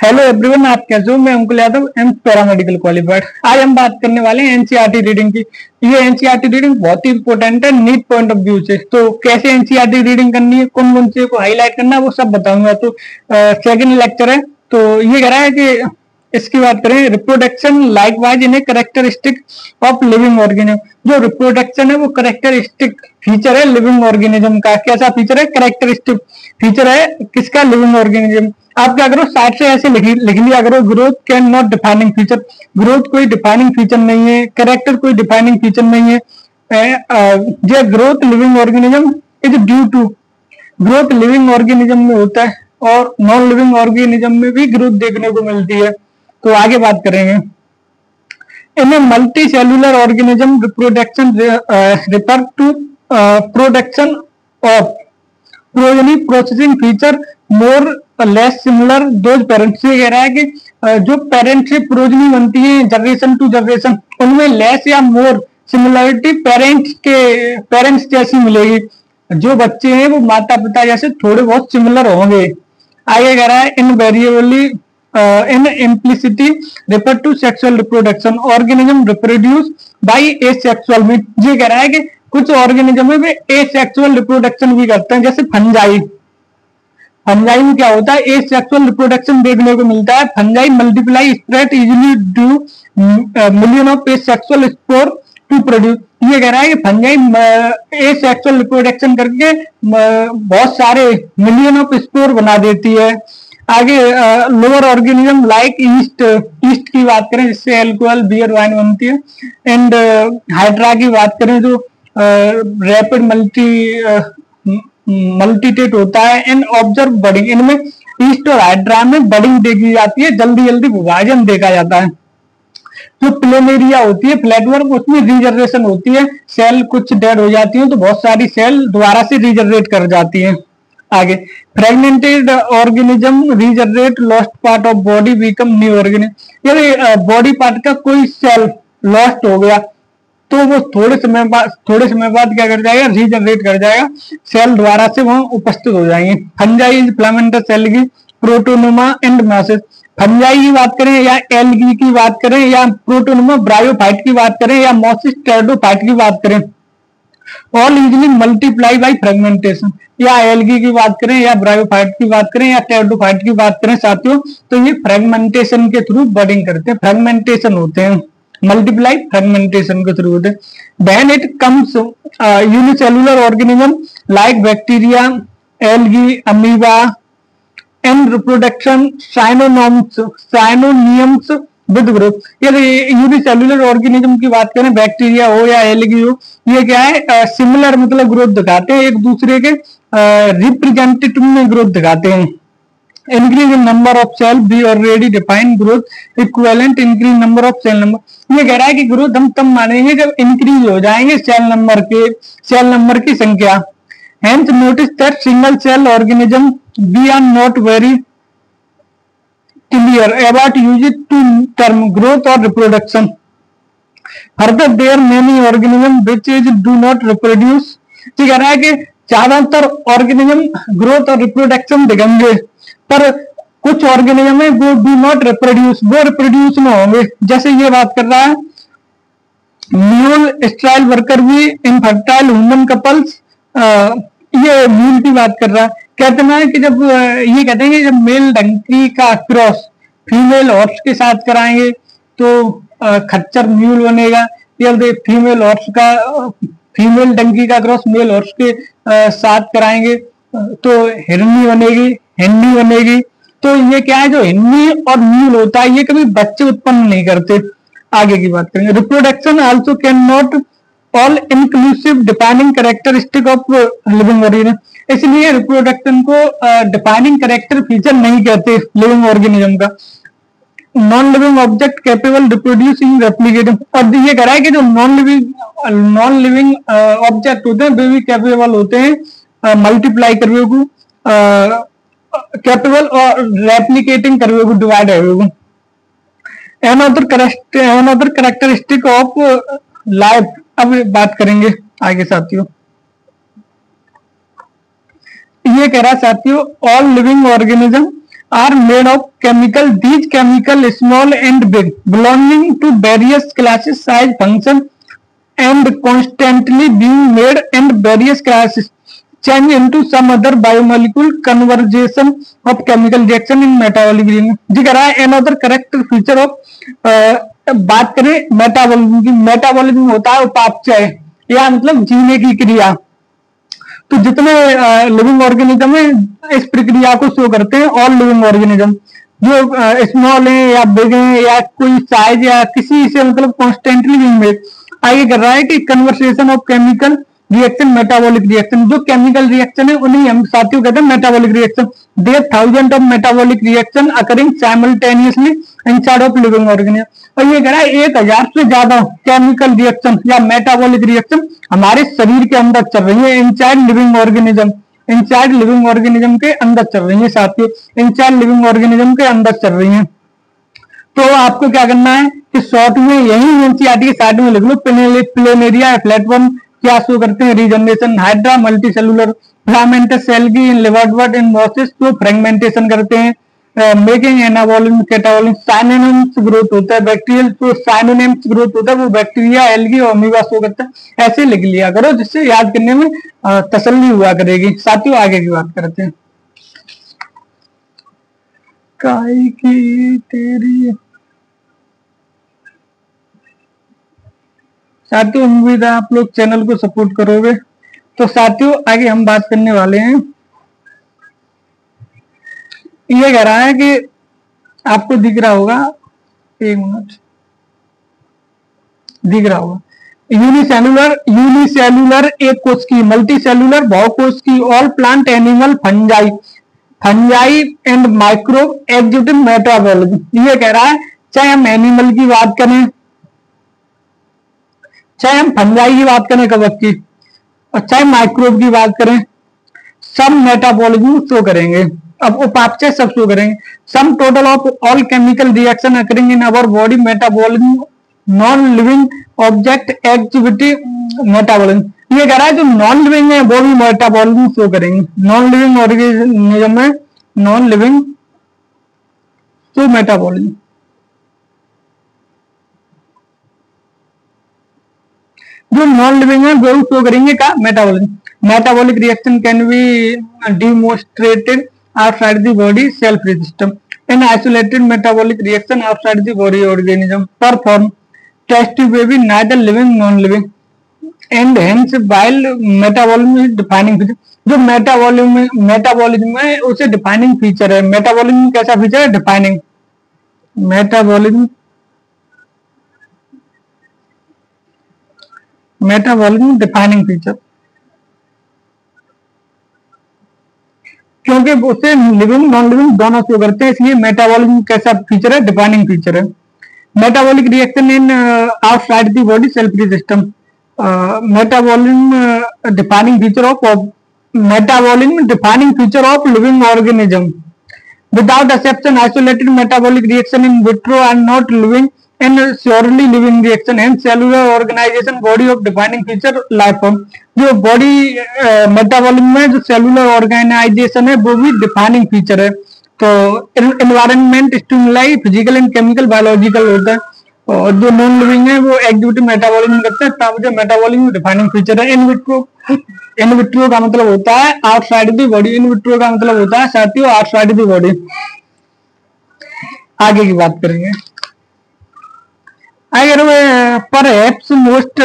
Hello everyone, आप कैसे हो? मैं Ankul Yadav, am paramedical qualified. आज हम बात करने वाले हैं एनसीईआरटी रीडिंग की। ये एनसीईआरटी रीडिंग बहुत ही इंपॉर्टेंट है नीट पॉइंट ऑफ व्यू से। तो कैसे एनसीईआरटी रीडिंग करनी है, कौन कौन से को हाईलाइट करना है, वो सब बताऊंगा। तो सेकंड लेक्चर है, तो ये कह रहा है कि इसकी बात करें reproduction likewise in a characteristic of living organism. जो रिप्रोडक्शन है वो करेक्टरिस्टिक फीचर है लिविंग ऑर्गेनिज्म का। कैसा फीचर है? करेक्टरिस्टिक फीचर है किसका? Living organism. आप क्या करो, साइड से ऐसे लिख लिया करो, growth can not defining feature. Growth कोई डिफाइनिंग फीचर नहीं है, करेक्टर कोई डिफाइनिंग फीचर नहीं है। जो growth living organism is due to, growth living organism में होता है और नॉन लिविंग ऑर्गेनिज्म में भी ग्रोथ देखने को मिलती है। तो आगे बात करेंगे। In a multi cellular organism reproduction refer to production of progeny processing feature more less similar those parents. ये कह रहा है कि जो पेरेंट से प्रोजनी बनती है जनरेशन टू जनरेशन, उनमें लेस या मोर सिमिलरिटी पेरेंट्स जैसी मिलेगी। जो बच्चे हैं वो माता पिता जैसे थोड़े बहुत सिमिलर होंगे। आगे कह रहा है in variably in implicitly refer to sexual reproduction organism reproduce by asexual meet. ये कह रहा है कि कुछ ऑर्गेनिज्म में एसेक्सुअल रिप्रोडक्शन भी करते हैं, जैसे फंजाई। फंजाई में क्या होता है? एसेक्सुअल रिप्रोडक्शन देखने को मिलता है। Fungi multiply spread easily due million of asexual spore to produce. ये कह रहा है कि फंजाई एसेक्सुअल रिप्रोडक्शन करके बहुत सारे मिलियन ऑफ स्पोर बना देती है। आगे lower organism like east, east की बात करें जिससे अल्कोहल बियर वाइन बनती है। एंड हाइड्रा की बात करें जो रैपिड मल्टीटेट होता है। एंड ऑब्जर्व बडिंग, इनमें ईस्ट और हाइड्रा में बडिंग देखी जाती है, जल्दी जल्दी विभाजन देखा जाता है। जो प्लेनेरिया होती है फ्लैटवर्म, उसमें रीजनरेशन होती है। सेल कुछ डेड हो जाती है तो बहुत सारी सेल दोबारा से रीजनरेट कर जाती है। आगे fragmented organism regenerate lost part of body become new organism. यदि बॉडी पार्ट का कोई सेल लॉस्ट हो गया तो वो थोड़े समय बाद क्या कर जाएगा? रीजनरेट कर जाएगा, सेल दोबारा से वहां उपस्थित हो जाएंगे। Fungi is filamentous algae protonema and mosses. Fungi की बात करें या एल्गी की बात करें या प्रोटोनोमा ब्रायोफाइट की बात करें या मोसिस टेरिडोफाइट की बात करें, all easily multiply by fragmentation. या एल्गी की बात करें या ब्रायोफाइट की बात करें या टेरिडोफाइट की बात करें साथियों, तो ये फ्रेगमेंटेशन के थ्रू बडिंग करते हैं, फ्रेगमेंटेशन होते हैं, मल्टीप्लाई फ्रेगमेंटेशन के थ्रू होते हैं। Then it comes unicellular organism like bacteria, algae, amoeba and reproduction synonymous with growth. यदि यूनिसेल्युलर ऑर्गेनिज्म की बात करें, बैक्टीरिया हो या एल्गी हो, ये क्या है? सिमिलर मतलब ग्रोथ दिखाते हैं, एक दूसरे के रिप्रेजेंटेटिव में ग्रोथ दिखाते हैं। Increase in number of cell be already defined growth equivalent increase number of cell number. ये कह रहा है कि ग्रोथ हम तब मानेंगे जब इंक्रीज हो जाएंगे सेल नंबर की संख्या। Hence notice that single cell organism be are not very clear about use to term growth और reproduction. Further there many organism which is do not reproduce. कह रहा है कि ज्यादातर ऑर्गेनिज्म ग्रोथ और रिप्रोडक्शन दिखेंगे, पर कुछ ऑर्गेनिज्म है वो डू नॉट रिप्रोड्यूस, वो रिप्रोड्यूस में होंगे। जैसे ये बात कर रहा है म्यूल स्ट्राइल वर्कर भी इनफर्टाइल ह्यूमन कपल्स, ये म्यूल की बात कर रहा है। कहते हैं कि जब ये कहते हैं कि जब मेल डंकी का क्रॉस फीमेल हॉर्स के साथ कराएंगे तो खच्चर म्यूल बनेगा, या फीमेल हॉर्स का फीमेल डंकी का क्रॉस मेल हॉर्स के साथ कराएंगे तो हिरनी बनेगी, हिंडी बनेगी। तो ये क्या है? जो हिंदी और म्यूल होता है ये कभी बच्चे उत्पन्न नहीं करते। आगे की बात करेंगे। Reproduction also can not all inclusive defining characteristic of living organism. इसलिए रिप्रोडक्शन को डिफाइनिंग कैरेक्टर फीचर नहीं कहते लिविंग ऑर्गेनिज्म का। Non living object capable reproducing replicating. और ये कह रहा है कि जो नॉन लिविंग ऑब्जेक्ट होते हैं वे भी कैपेबल होते हैं मल्टीप्लाई करने को, कैपेबल और रेप्लिकेटिंग करने को, डिवाइड है। Another characteristic of life. अब बात करेंगे आगे साथियों। ये कह रहा है साथियों all living organism are made of chemical. These chemical small and big, belonging to various classes, size, function, and constantly being made, and various classes change into some other biomolecule conversion of chemical reaction in metabolic reaction. दिख रहा है another correct feature of बात करें metabolism की, metabolism होता है उपापचय या मतलब जीने की क्रिया। तो जितने लिविंग ऑर्गेनिज्म है इस प्रक्रिया को शो करते हैं। ऑल लिविंग ऑर्गेनिज्म जो स्मॉल है या बिग है या कोई साइज या किसी से मतलब कॉन्स्टेंटली बीइंग मेड। आगे कर रहा है कि conversation of chemical reaction metabolic reaction, जो केमिकल रिएक्शन है उन्हें हम साथियों कहते हैं metabolic reaction. There thousand of metabolic reaction occurring simultaneously inside of living organism. और ये कह रहा है 1000 से ज्यादा केमिकल रिएक्शन या मेटाबॉलिक रिएक्शन हमारे शरीर के अंदर चल रही है inside living organism. Inside living organism के अंदर चल रही है साथियों, इनसाइड लिविंग ऑर्गेनिज्म के अंदर चल रही है। तो आपको क्या करना है कि शॉर्ट में यही एनसीईआरटी के साइड में लिख लो। प्लेनेरिया फ्लैटवर्म क्या शो करते हैं, regeneration, hydra multicellular filamentous cell की लिवर्ट इन मोसिस तो फ्रेगमेंटेशन करते हैं, making anabolism catabolism, synonyms growth होता है, बैक्टीरियल तो साइनोनिम्स ग्रोथ होता है वो बैक्टीरिया एल्गी और अमीबा शो करता है। ऐसे लिख लिया करो जिससे याद करने में तसल्ली हुआ करेगी। साथियों आगे की बात करते हैं। काई की तेरी साथियों उम्मीद है आप लोग चैनल को सपोर्ट करोगे। तो साथियों आगे हम बात करने वाले हैं। ये कह रहा है कि आपको दिख रहा होगा, एक मिनट दिख रहा होगा, यूनिसेलुलर एक कोश की, मल्टी सेलुलर बहुकोश की, all plant animal fungi and microbe executive metabolism. ये कह रहा है चाहे हम एनिमल की बात करें, चाहे हम फंजाई की बात करें कवक की, और चाहे माइक्रोब की बात करें, सब मेटाबॉलिज्म शो करेंगे। अब उपापचय सब शो करेंगे। Sum total of all chemical reaction occurring in our body metabolism, non living object activity metabolism. ये कह रहा है जो नॉन लिविंग है वो भी मेटाबॉलिज्म शो करेंगे। नॉन लिविंग ऑर्गेनिज्म में नॉन लिविंग तो मेटाबॉलिज्म, जो नॉन लिविंग है वो शो करेंगे का metabolism. Metabolic reaction can be demonstrated outside the body cell-free system. An isolated metabolic reaction outside the body organism perform test may be neither living non-living and hence while metabolism is defining feature. जो metabolism है उसे defining feature है। Metabolism कैसा feature है? Defining. Metabolism defining feature, क्योंकि उसे living non living दोनों show करते हैं, इसलिए मेटाबॉलिज्म कैसा फीचर है? डिफाइनिंग फीचर है। Metabolic reaction in outside the body cell free system, metabolism defining feature of living organism. Without exception isolated metabolic reaction in vitro are not living and surely living reaction and cellular organization body of defining feature life form। जो body metabolism में जो cellular organisation है वो भी defining feature है। तो environment stimuli physical and chemical biological होता है, और जो नॉन लिविंग है वो एक्टिविटी मेटाबॉलिज्म करते हैं, तब जो मेटाबॉलिज्म डिफाइनिंग फीचर है। इन विट्रो का मतलब होता है outside the body, in vitro का मतलब होता है साथियों आउटसाइड द बॉडी। आगे की बात करेंगे। अगर perhaps most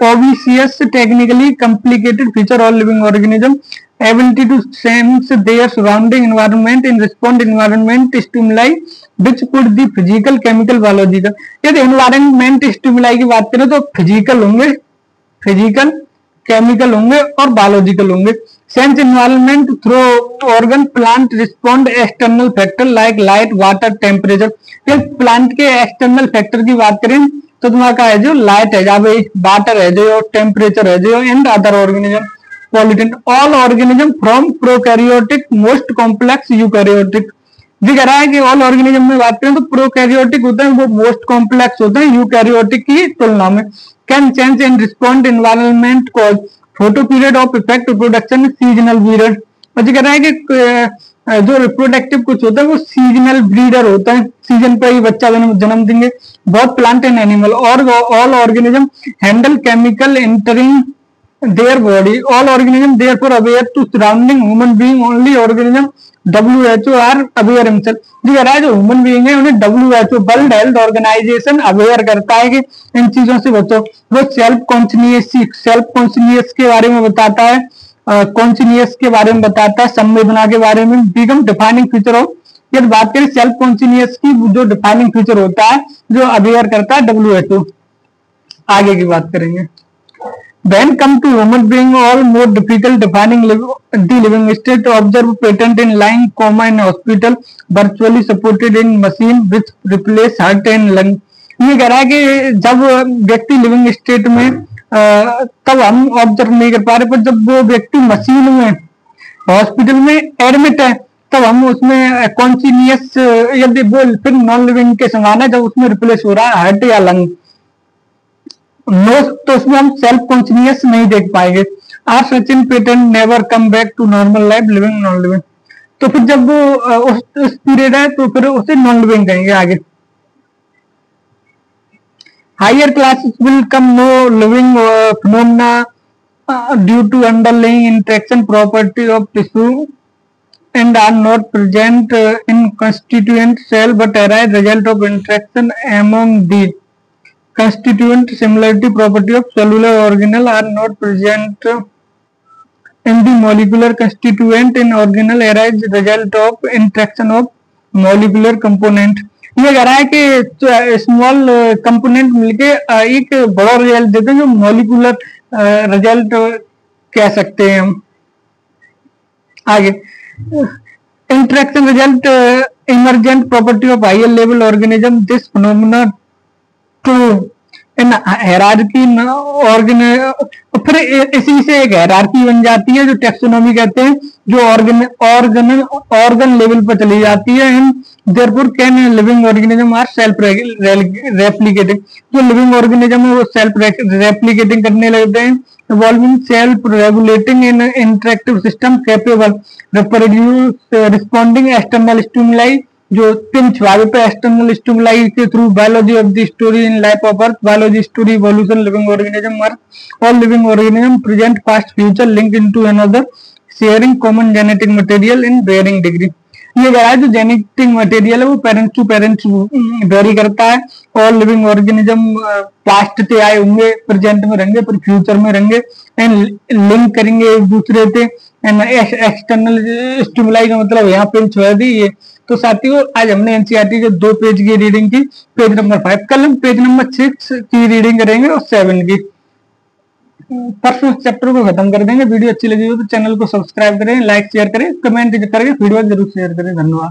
obvious technically complicated feature of living organism ability to sense their surrounding environment and respond environment stimuli which could be physical chemical biological। यदि environment stimuli की बात करें तो फिजिकल होंगे, फिजिकल केमिकल होंगे और बायोलॉजिकल होंगे। Sense environment through organ plant respond external factor like light water temperature. ये प्लांट के एक्सटर्नल फैक्टर की बात करें तो तुम्हारा है जो लाइट है, जब वाटर है जो, टेम्परेचर है जो, and other organism pollutant. All organism from prokaryotic most complex eukaryotic. जी कह रहा है कि ऑल ऑर्गेनिज्म में बात करें तो प्रोकैरियोटिक होते हैं वो मोस्ट कॉम्प्लेक्स होते हैं यूकैरियोटिक की तुलना में। Can change and respond environment cause photo period of effect production seasonal period. और जो कह रहा है कि जो रिप्रोडक्टिव कुछ होता है वो सीजनल ब्रीडर होता है, सीजन पर ही बच्चा जन्म देंगे। बहुत प्लांट एंड एनिमल और all organism handle chemical entering their body, all organism therefore aware to surrounding human being, only organism WHO are aware himself। जो कह रहा है जो ह्यूमन बीइंग है उन्हें WHO world health organization aware करता है कि इन चीजों से बचो। वो सेल्फ कॉन्शियस के बारे में बताता है, कॉन्शियस के बारे में बताता है, संवेदना के बारे में। बिकम डिफाइनिंग फीचर ऑफ, यदि बात करें सेल्फ कॉन्शियस की, जो डिफाइनिंग फीचर होता है जो अवेयर करता है WHO। आगे की बात करेंगे। When come to human being, all more difficult defining the living state. Observe patent in lying coma in hospital, virtually supported in machine which replace heart and lung। ये कह रहा है कि जब व्यक्ति लिविंग स्टेट में तब हम ऑब्जर्व नहीं कर पा रहे, पर जब वो व्यक्ति मशीन में हॉस्पिटल में एडमिट है तब हम उसमें कॉन्शियस, यदि वो फिर नॉन लिविंग के समान है जब उसमें रिप्लेस हो रहा है हार्ट या लंग। नो, तो उसमें हम सेल्फ कॉन्शियस नहीं देख पाएंगे। Are such in patient never come back to normal life, living non living. तो फिर जब वो उस पीरियड है तो फिर उसे नॉन लिविंग कहेंगे। आगे higher classes will come no living phenomena due to underlying interaction property of tissue and are not present in constituent cell but arise result of interaction among these constituent। similarity property of cellular organelle are not present in the molecular constituent in organelle arise result of interaction of molecular component। ये कह रहा है कि small component मिलके एक बड़ा result देते हैं जो मॉलिकुलर रिजल्ट कह सकते हैं हम। आगे interaction result emergent property of higher level organism, this phenomena to in hierarchy फिर इसी से एक हायरार्की बन जाती है जो टैक्सोनॉमी कहते हैं, जो ऑर्गन लेवल पर चली जाती है। In therefore can living organism are self replicating. जो लिविंग ऑर्गेनिज्म है वो सेल्फ रेप्लिकेटिंग करने लगते हैं। Evolving self regulating in interactive system capable reproduce responding external stimuli, जो पिंच वाले पे एक्सटर्नल स्टिमुलाई के through. Biology of the story in life of earth, biology story evolution living organism earth. All living organism present past future link into another sharing common genetic material in varying degree. ये कह रहा है जो genetic material है वो parents to parents very करता है। और लिविंग ऑर्गेनिज्म पास्ट से आए होंगे, प्रेजेंट में रहेंगे, फिर फ्यूचर में रहेंगे एंड लिंक करेंगे एक दूसरे से। एंड एक्सटर्नल स्टिमुलाई का मतलब यहाँ पिंच हुआ दी ये। तो साथियों आज हमने एनसीईआरटी के 2 पेज की रीडिंग की, पेज नंबर 5। कल हम पेज नंबर 6 की रीडिंग करेंगे और 7 की। परसों चैप्टर को खत्म कर देंगे। वीडियो अच्छी लगी हो तो चैनल को सब्सक्राइब करें, लाइक शेयर करें, कमेंट करके फीडबैक जरूर शेयर करें। धन्यवाद।